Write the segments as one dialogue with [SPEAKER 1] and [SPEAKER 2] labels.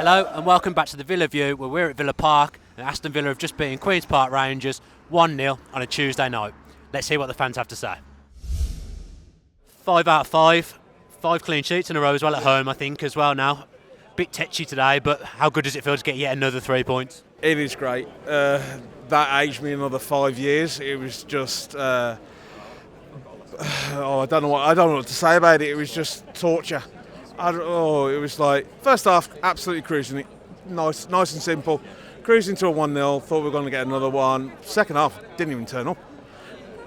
[SPEAKER 1] Hello and welcome back to the Villa View, where we're at Villa Park and Aston Villa have just beaten Queen's Park Rangers 1-0 on a Tuesday night. Let's hear what the fans have to say. 5 out of 5. 5 clean sheets in a row as well at home, I think, as well now. Bit tetchy today, but how good does it feel to get yet another 3 points?
[SPEAKER 2] It is great. That aged me another 5 years. It was just... I don't know what to say about it. It was just torture. It was like, first half, absolutely cruising it, nice and simple, cruising to a 1-0, thought we were going to get another one. Second half, didn't even turn up.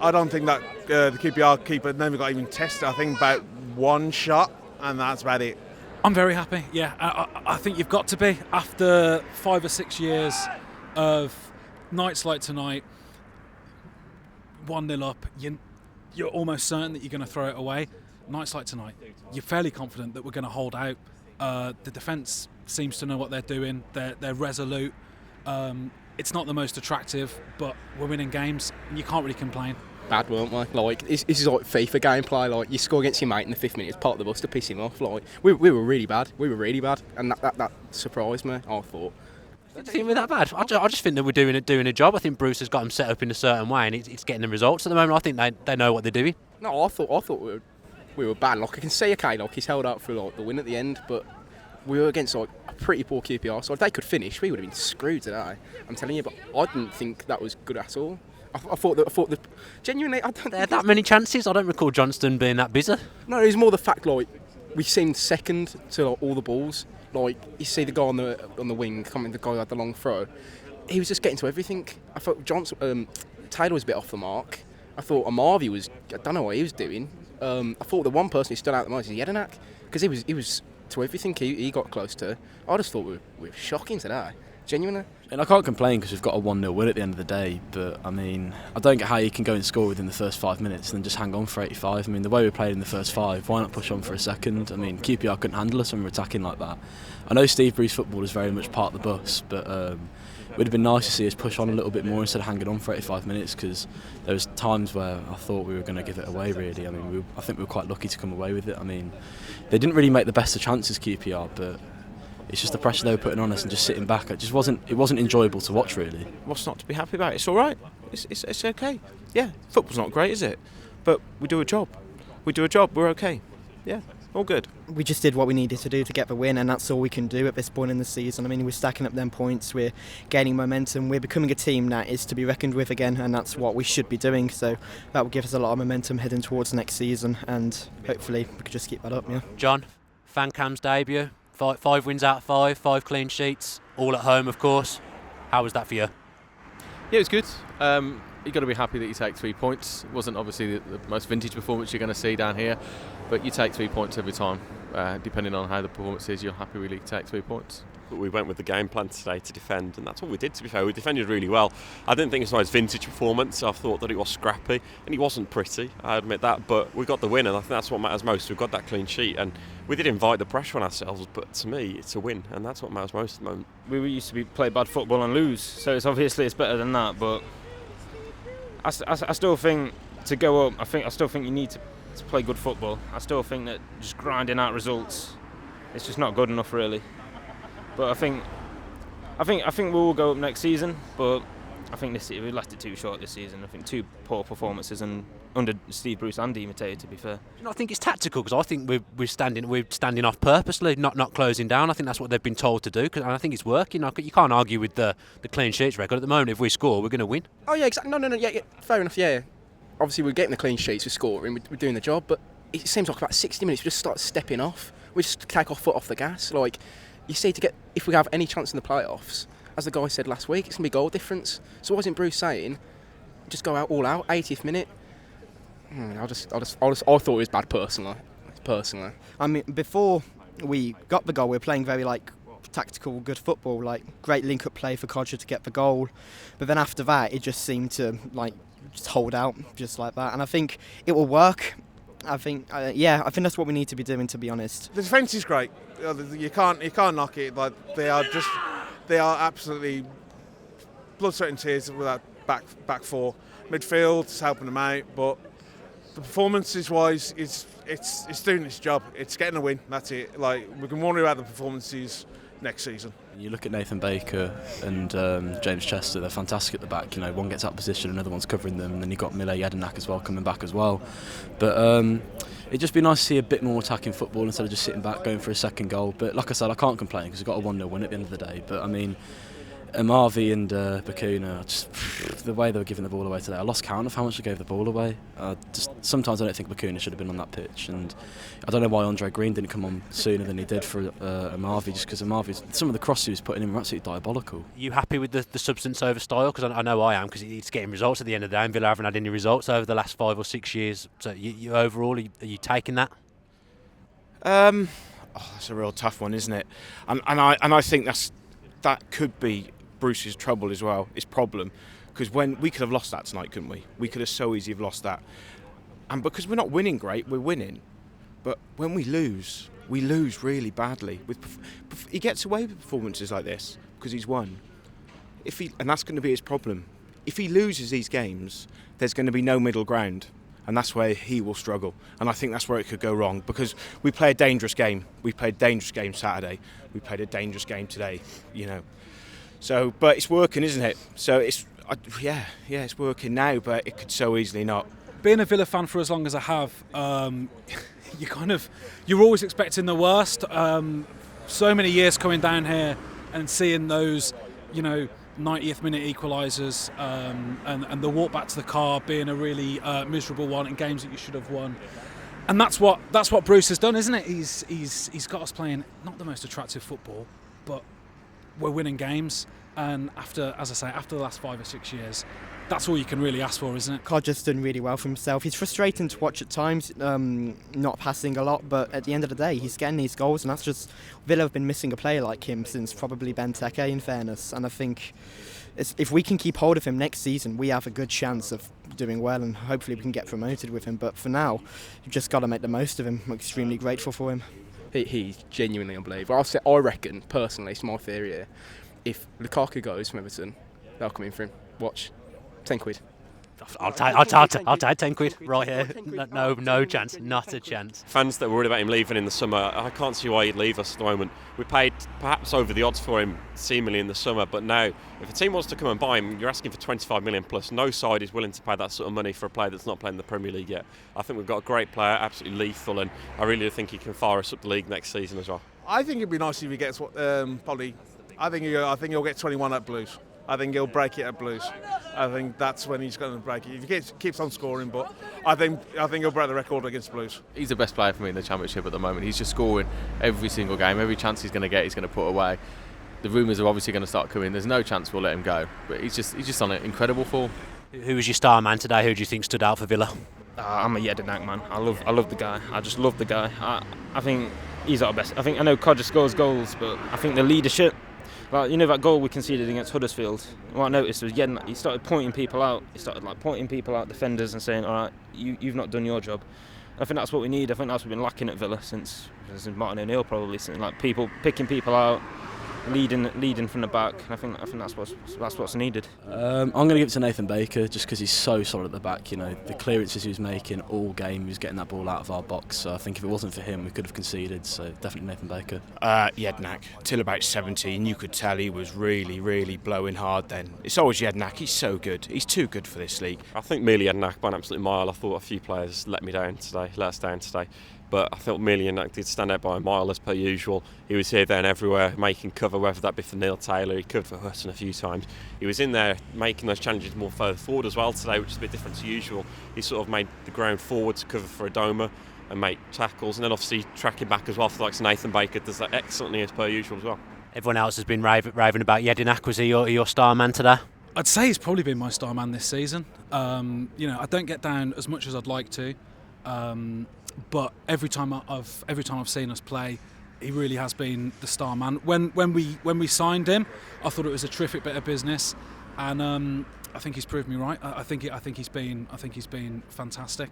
[SPEAKER 2] I don't think that the QPR keeper never got even tested. I think about one shot, and that's about it.
[SPEAKER 3] I'm very happy, yeah. I think you've got to be. After 5 or 6 years of nights like tonight, 1-0 up, you're almost certain that you're going to throw it away. Nights like tonight, you're fairly confident that we're going to hold out. The defence seems to know what they're doing. They're resolute. It's not the most attractive, but we're winning games, and you can't really complain.
[SPEAKER 4] Bad, weren't we? Like, this is like FIFA gameplay. Like, you score against your mate in the 5th minute, it's part of the bus to piss him off. Like, we were really bad. And that surprised me. I thought.
[SPEAKER 1] I don't think we're that bad. I just think that we're doing a job. I think Bruce has got them set up in a certain way, and it's getting the results at the moment. I think they know what they're doing.
[SPEAKER 4] No, I thought we were bad. Like, I can see, okay, like, he's held out for like the win at the end, but we were against like a pretty poor QPR. So if they could finish, we would have been screwed today. I'm telling you, but I didn't think that was good at all. I thought that genuinely, I don't.
[SPEAKER 1] There are that many chances. I don't recall Johnston being that busy.
[SPEAKER 4] No, it was more the fact like we seemed second to like, all the balls. Like, you see the guy on the wing, coming, the guy who had the long throw. He was just getting to everything. I thought Taylor was a bit off the mark. I thought Amavi was. I don't know what he was doing. I thought the one person who stood out the most is Jedinak, because he was to everything he got close to. I just thought we were shocking today, genuinely.
[SPEAKER 5] And I can't complain because we've got a 1-0 win at the end of the day, but I mean, I don't get how you can go and score within the first 5 minutes and then just hang on for 85. I mean, the way we played in the first 5, why not push on for a second? I mean, QPR couldn't handle us when we were attacking like that. I know Steve Bruce football is very much part of the bus, but it would have been nice to see us push on a little bit more instead of hanging on for 85 minutes, because there was times where I thought we were going to give it away, really. I mean, I think we were quite lucky to come away with it. I mean, they didn't really make the best of chances, QPR, but it's just the pressure they were putting on us and just sitting back. It wasn't enjoyable to watch, really.
[SPEAKER 6] What's not to be happy about? It's all right. It's okay. Yeah, football's not great, is it? But we do a job. We're okay. Yeah, all good.
[SPEAKER 7] We just did what we needed to do to get the win, and that's all we can do at this point in the season. I mean, we're stacking up them points, we're gaining momentum, we're becoming a team that is to be reckoned with again, and that's what we should be doing. So that will give us a lot of momentum heading towards next season, and hopefully we could just keep that up. Yeah.
[SPEAKER 1] John, fan CAMS debut. 5 wins out of 5, 5 clean sheets, all at home, of course. How was that for you?
[SPEAKER 8] Yeah, it was good. You've got to be happy that you take 3 points. It wasn't obviously the most vintage performance you're going to see down here, but you take 3 points every time. Depending on how the performance is, you're happy really to take 3 points.
[SPEAKER 9] We went with the game plan today to defend, and that's what we did, to be fair. We defended really well. I didn't think it was a nice vintage performance. I thought that it was scrappy, and he wasn't pretty, I admit that, but we got the win, and I think that's what matters most. We've got that clean sheet, and we did invite the pressure on ourselves, but to me, it's a win, and that's what matters most at the moment.
[SPEAKER 10] We used to play bad football and lose, so it's better than that, but I still think to go up, I still think you need to play good football. I still think that just grinding out results, it's just not good enough, really. But I think we will go up next season, but I think we left it too short this season. I think 2 poor performances and under Steve Bruce and Di Matteo, to be fair.
[SPEAKER 1] I think it's tactical, because I think we're standing off purposely, not closing down. I think that's what they've been told to do, and I think it's working. You can't argue with the clean sheets record at the moment. If we score, we're going to win.
[SPEAKER 4] Oh yeah, exactly. No, yeah, fair enough. Yeah, obviously we're getting the clean sheets, we're scoring, we're doing the job, but it seems like about 60 minutes we just start stepping off. We just take our foot off the gas. Like, you see, if we have any chance in the playoffs, as the guy said last week, it's going to be goal difference. So wasn't Bruce saying, just go out all out, 80th minute? I thought it was bad personally.
[SPEAKER 7] I mean, before we got the goal, we were playing very tactical, good football, great link-up play for Kodjia to get the goal. But then after that, it just seemed to just hold out just like that. And I think it will work. I think that's what we need to be doing, to be honest.
[SPEAKER 2] The defence is great. You can't knock it. They are absolutely blood, sweat and tears with that back four. Midfield is helping them out, but the performances wise, it's doing its job. It's getting a win. That's it. We can worry about the performances next season.
[SPEAKER 5] You look at Nathan Baker and James Chester, they're fantastic at the back. You know, one gets out of position, another one's covering them, and then you've got Mile Jedinak as well coming back as well. But it'd just be nice to see a bit more attacking football instead of just sitting back going for a second goal. But like I said, I can't complain because we've got a 1-0 win at the end of the day. But I mean, Amavi and Bakuna, just the way they were giving the ball away today, I lost count of how much they gave the ball away. Sometimes I don't think Bakuna should have been on that pitch, and I don't know why Andre Green didn't come on sooner than he did for Amavi, just because Amavi, some of the crosses he was putting in were absolutely diabolical.
[SPEAKER 1] Are you happy with the substance over style? Because I know I am, because it's getting results at the end of the day, and Villa haven't had any results over the last 5 or 6 years. So you overall, are you taking that?
[SPEAKER 6] That's a real tough one, isn't it? And I think that could be Bruce's trouble as well, his problem, because when we could have lost that tonight, couldn't we? We could have so easily have lost that, and because we're not winning great, we're winning, but when we lose really badly. He gets away with performances like this because he's won. And that's going to be his problem. If he loses these games, there's going to be no middle ground, and that's where he will struggle. And I think that's where it could go wrong, because we play a dangerous game. We played a dangerous game Saturday. We played a dangerous game today. You know. So, but it's working, isn't it? So it's working now, but it could so easily not.
[SPEAKER 3] Being a Villa fan for as long as I have, you're always expecting the worst. So many years coming down here and seeing those, 90th minute equalisers, and the walk back to the car being a really miserable one in games that you should have won. And that's what Bruce has done, isn't it? He's got us playing not the most attractive football, but we're winning games, and after the last 5 or 6 years, that's all you can really ask for, isn't it?
[SPEAKER 7] Kodjia's done really well for himself. He's frustrating to watch at times, not passing a lot, but at the end of the day, he's getting these goals, and that's just, Villa have been missing a player like him since probably Benteke, in fairness, and I think if we can keep hold of him next season, we have a good chance of doing well, and hopefully we can get promoted with him. But for now, you've just got to make the most of him. I'm extremely grateful for him.
[SPEAKER 4] He's genuinely unbelievable. I reckon, personally, it's my theory here, if Lukaku goes from Everton, they'll come in for him. Watch. £10.
[SPEAKER 1] I'll take 10 quid right here. No chance, not a chance.
[SPEAKER 9] Fans that were worried about him leaving in the summer, I can't see why he'd leave us at the moment. We paid perhaps over the odds for him seemingly in the summer, but now if a team wants to come and buy him, you're asking for 25 million plus. No side is willing to pay that sort of money for a player that's not playing the Premier League yet. I think we've got a great player, absolutely lethal, and I really think he can fire us up the league next season as well.
[SPEAKER 2] I think it'd be nice if he gets probably. I think he'll get 21 at Blues. I think he'll break it at Blues. I think that's when he's going to break it. If he keeps on scoring, but I think he'll break the record against Blues.
[SPEAKER 8] He's the best player for me in the Championship at the moment. He's just scoring every single game. Every chance he's going to get, he's going to put away. The rumours are obviously going to start coming. There's no chance we'll let him go. But he's just on an incredible form.
[SPEAKER 1] Who was your star man today? Who do you think stood out for Villa?
[SPEAKER 10] I'm a Jedinak man. I love the guy. I just love the guy. I think he's our best. I know Kodjia scores goals, but I think the leadership. Like, that goal we conceded against Huddersfield, what I noticed was he started pointing people out. He started pointing people out, defenders, and saying, all right, you've not done your job. And I think that's what we need. I think that's what we've been lacking at Villa since Martin O'Neill, probably, since, people picking people out, leading from the back. And I think that's what's needed.
[SPEAKER 5] I'm going to give it to Nathan Baker just because he's so solid at the back. The clearances he was making all game, he was getting that ball out of our box. So I think if it wasn't for him, we could have conceded. So definitely Nathan Baker.
[SPEAKER 6] Jedinak, till about 17, you could tell he was really, really blowing hard then. It's always Jedinak. He's so good. He's too good for this league.
[SPEAKER 9] I think Mile Jedinak by an absolute mile. I thought a few players let us down today. But I thought Mile Jedinak did stand out by a mile as per usual. He was here, there and everywhere, making cover, whether that be for Neil Taylor. He covered for Hutton a few times. He was in there making those challenges more further forward as well today, which is a bit different to usual. He sort of made the ground forward to cover for Adoma and make tackles, and then obviously tracking back as well for Nathan Baker does that excellently as per usual as well.
[SPEAKER 1] Everyone else has been raving about Jedinak. Was he your star man today?
[SPEAKER 3] I'd say he's probably been my star man this season. I don't get down as much as I'd like to. But every time I've seen us play, he really has been the star man. When we signed him, I thought it was a terrific bit of business, and I think he's proved me right. I think he's been fantastic.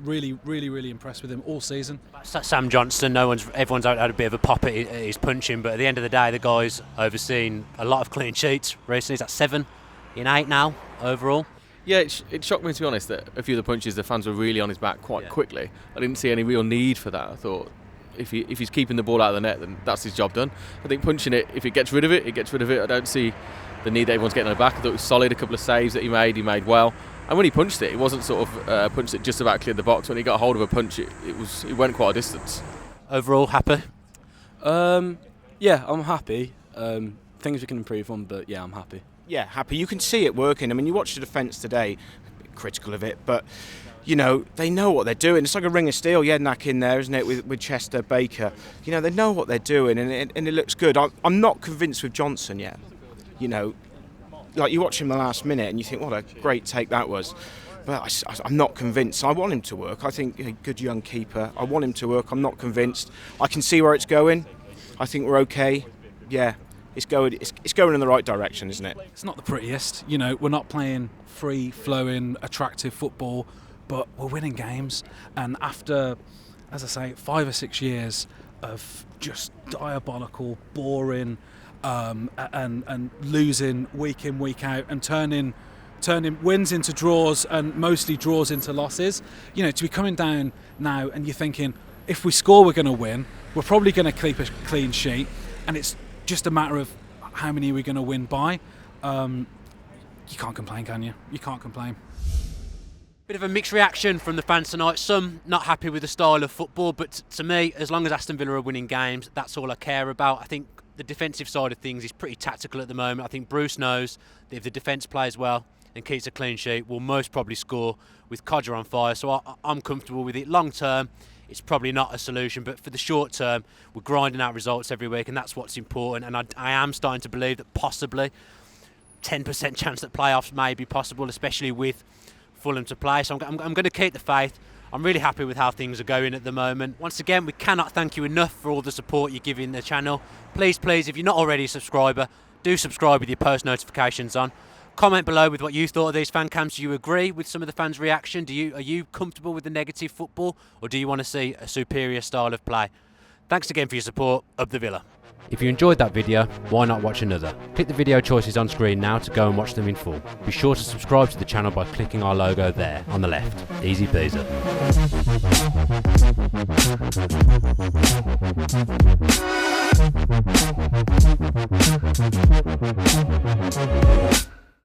[SPEAKER 3] Really impressed with him all season.
[SPEAKER 1] Sam Johnston, everyone's had a bit of a pop at his punching, but at the end of the day, the guy's overseen a lot of clean sheets recently. He's at 7 in 8 now overall.
[SPEAKER 8] Yeah, it shocked me, to be honest, that a few of the punches the fans were really on his back quite quickly. I didn't see any real need for that. I thought if he's keeping the ball out of the net, then that's his job done. I think punching it, if it gets rid of it, it gets rid of it. I don't see the need that everyone's getting on the back. I thought it was solid. A couple of saves that he made well. And when he punched it wasn't sort of punched it just about cleared the box. When he got a hold of a punch, it went quite a distance.
[SPEAKER 1] Overall, happy?
[SPEAKER 5] Yeah, I'm happy. Things we can improve on, but yeah, I'm happy.
[SPEAKER 6] Yeah, happy. You can see it working. I mean, you watch the defence today, a bit critical of it, but you know, they know what they're doing. It's like a ring of steel, Jednak in there, isn't it, with Chester, Baker. You know, they know what they're doing, and it looks good. I'm not convinced with Johnson yet. You know, like you watch him the last minute and you think, what a great take that was. But I'm not convinced. I want him to work. I think a good young keeper. I want him to work. I'm not convinced. I can see where it's going. I think we're okay. Yeah, it's going in the right direction, isn't it?
[SPEAKER 3] It's not the prettiest. You know, we're not playing free-flowing, attractive football, but we're winning games. And after, as I say, 5 or 6 years of just diabolical, boring, and losing week in, week out, and turning wins into draws and mostly draws into losses, you know, to be coming down now and you're thinking, if we score, we're going to win. We're probably going to keep a clean sheet, and it's just a matter of how many we're going to win by. You can't complain, can you? You can't complain.
[SPEAKER 1] Bit of a mixed reaction from the fans tonight. Some not happy with the style of football, but to me, as long as Aston Villa are winning games, that's all I care about. I think the defensive side of things is pretty tactical at the moment. I think Bruce knows that if the defence plays well and keeps a clean sheet, we'll most probably score with Kodjia on fire. So I'm comfortable with it. Long term, it's probably not a solution, but for the short term, we're grinding out results every week, and that's what's important. And I am starting to believe that possibly 10% chance that playoffs may be possible, especially with Fulham to play. So I'm going to keep the faith. I'm really happy with how things are going at the moment. Once again, we cannot thank you enough for all the support you're giving the channel. Please, if you're not already a subscriber, do subscribe with your post notifications on. Comment below with what you thought of these fan cams. Do you agree with some of the fans' reaction? Are you comfortable with the negative football, or do you want to see a superior style of play? Thanks again for your support. Up the Villa. If you enjoyed that video, why not watch another? Click the video choices on screen now to go and watch them in full. Be sure to subscribe to the channel by clicking our logo there on the left. Easy peasy.